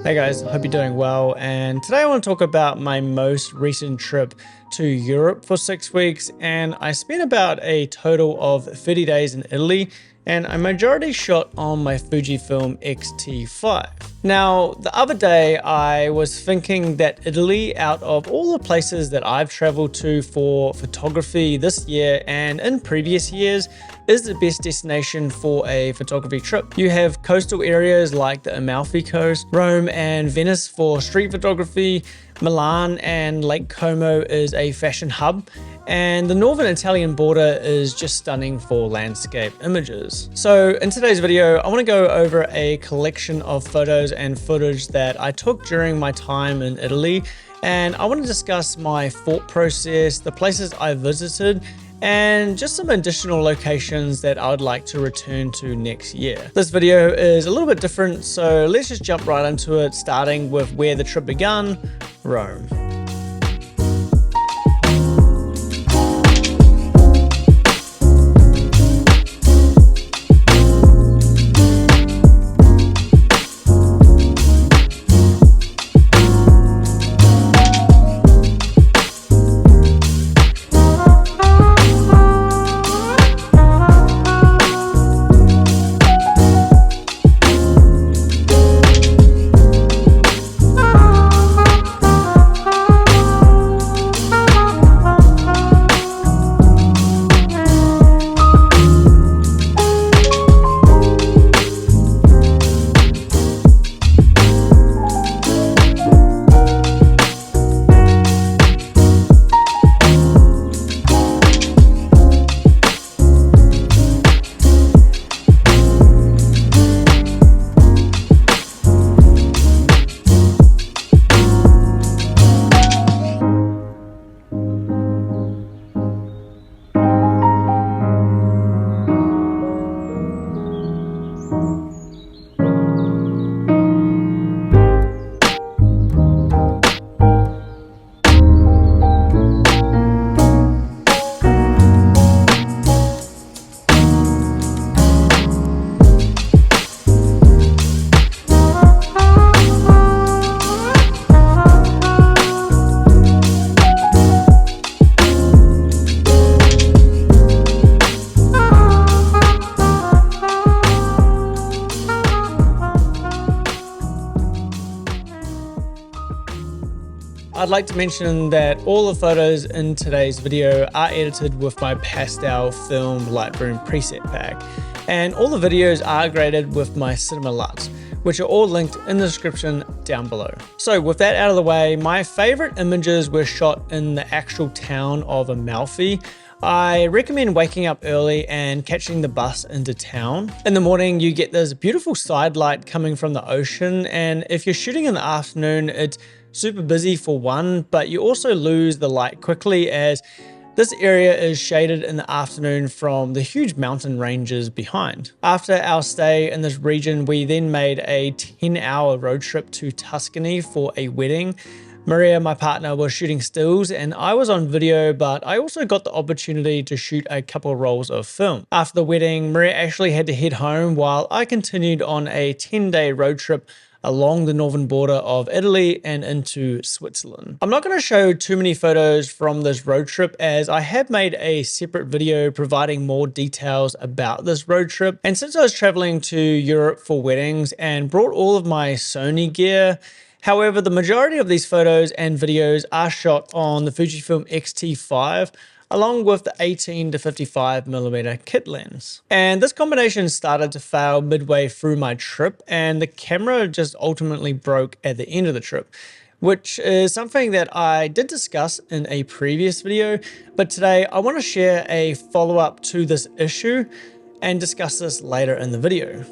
Hey guys, hope you're doing well, and today I want to talk about my most recent trip to Europe for 6 weeks, and I spent about a total of 30 days in Italy, and I majority shot on my Fujifilm XT5. Now, the other day I was thinking that Italy, out of all the places that I've traveled to for photography this year and in previous years, is the best destination for a photography trip. You have coastal areas like the Amalfi Coast, Rome and Venice for street photography, Milan and Lake Como is a fashion hub, and the northern Italian border is just stunning for landscape images. So in today's video, I want to go over a collection of photos and footage that I took during my time in Italy, and I want to discuss my thought process, the places I visited, and just some additional locations that I would like to return to next year. This video is a little bit different, so let's just jump right into it, starting with where the trip began, Rome. I'd like to mention that all the photos in today's video are edited with my pastel film Lightroom preset pack, and all the videos are graded with my Cinema LUT, which are all linked in the description down below. So with that out of the way, my favorite images were shot in the actual town of Amalfi. I recommend waking up early and catching the bus into town. In the morning, you get this beautiful side light coming from the ocean, and if you're shooting in the afternoon, it's super busy for one, but you also lose the light quickly as this area is shaded in the afternoon from the huge mountain ranges behind. After our stay in this region, we then made a 10-hour road trip to Tuscany for a wedding. Maria, my partner, was shooting stills and I was on video, but I also got the opportunity to shoot a couple rolls of film. After the wedding, Maria actually had to head home while I continued on a 10-day road trip along the northern border of Italy and into Switzerland. I'm not going to show too many photos from this road trip as I have made a separate video providing more details about this road trip. And since I was traveling to Europe for weddings and brought all of my Sony gear, however, the majority of these photos and videos are shot on the Fujifilm XT5, along with the 18 to 55mm kit lens. And this combination started to fail midway through my trip, and the camera just ultimately broke at the end of the trip, which is something that I did discuss in a previous video, but today I want to share a follow-up to this issue and discuss this later in the video.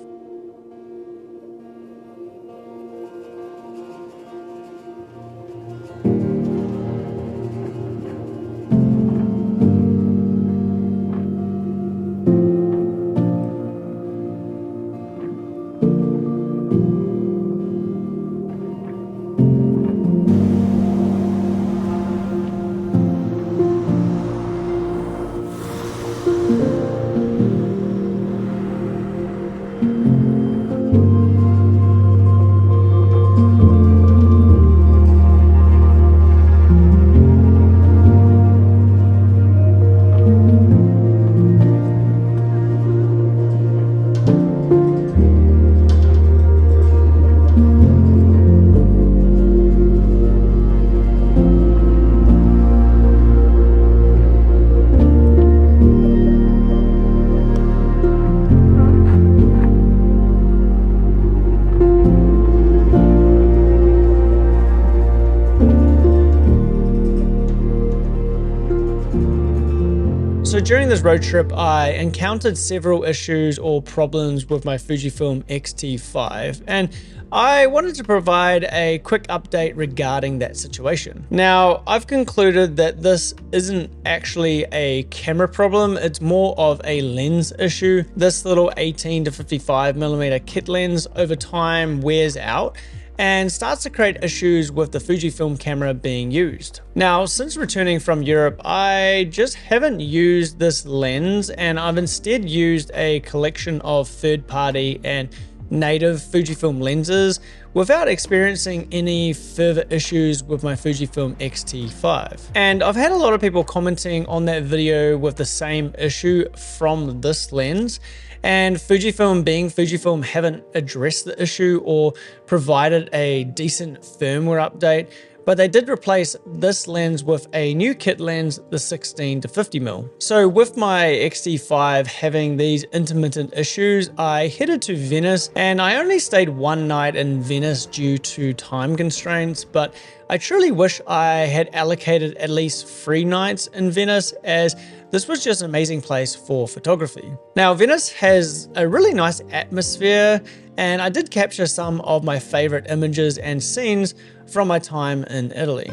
So during this road trip, I encountered several issues or problems with my Fujifilm XT5, and I wanted to provide a quick update regarding that situation. Now, I've concluded that this isn't actually a camera problem, it's more of a lens issue. This little 18 to 55mm kit lens over time wears out and starts to create issues with the Fujifilm camera being used. Now, since returning from Europe, I just haven't used this lens, and I've instead used a collection of third-party and native Fujifilm lenses without experiencing any further issues with my Fujifilm XT5. And I've had a lot of people commenting on that video with the same issue from this lens, and Fujifilm being Fujifilm haven't addressed the issue or provided a decent firmware update, but they did replace this lens with a new kit lens, the 16 to 50mm. So with my XT5 having these intermittent issues, I headed to Venice, and I only stayed one night in Venice due to time constraints, but I truly wish I had allocated at least 3 nights in Venice, as this was just an amazing place for photography. Now, Venice has a really nice atmosphere, and I did capture some of my favorite images and scenes from my time in Italy.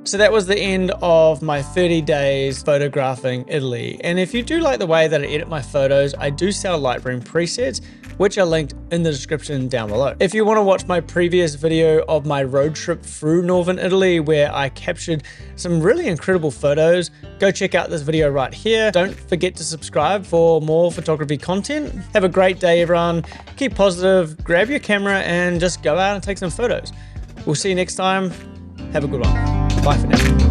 So that was the end of my 30 days photographing Italy. And if you do like the way that I edit my photos, I do sell Lightroom presets, which are linked in the description down below. If you want to watch my previous video of my road trip through northern Italy, where I captured some really incredible photos, go check out this video right here. Don't forget to subscribe for more photography content. Have a great day, everyone. Keep positive, grab your camera, and just go out and take some photos. We'll see you next time. Have a good one. Bye for now.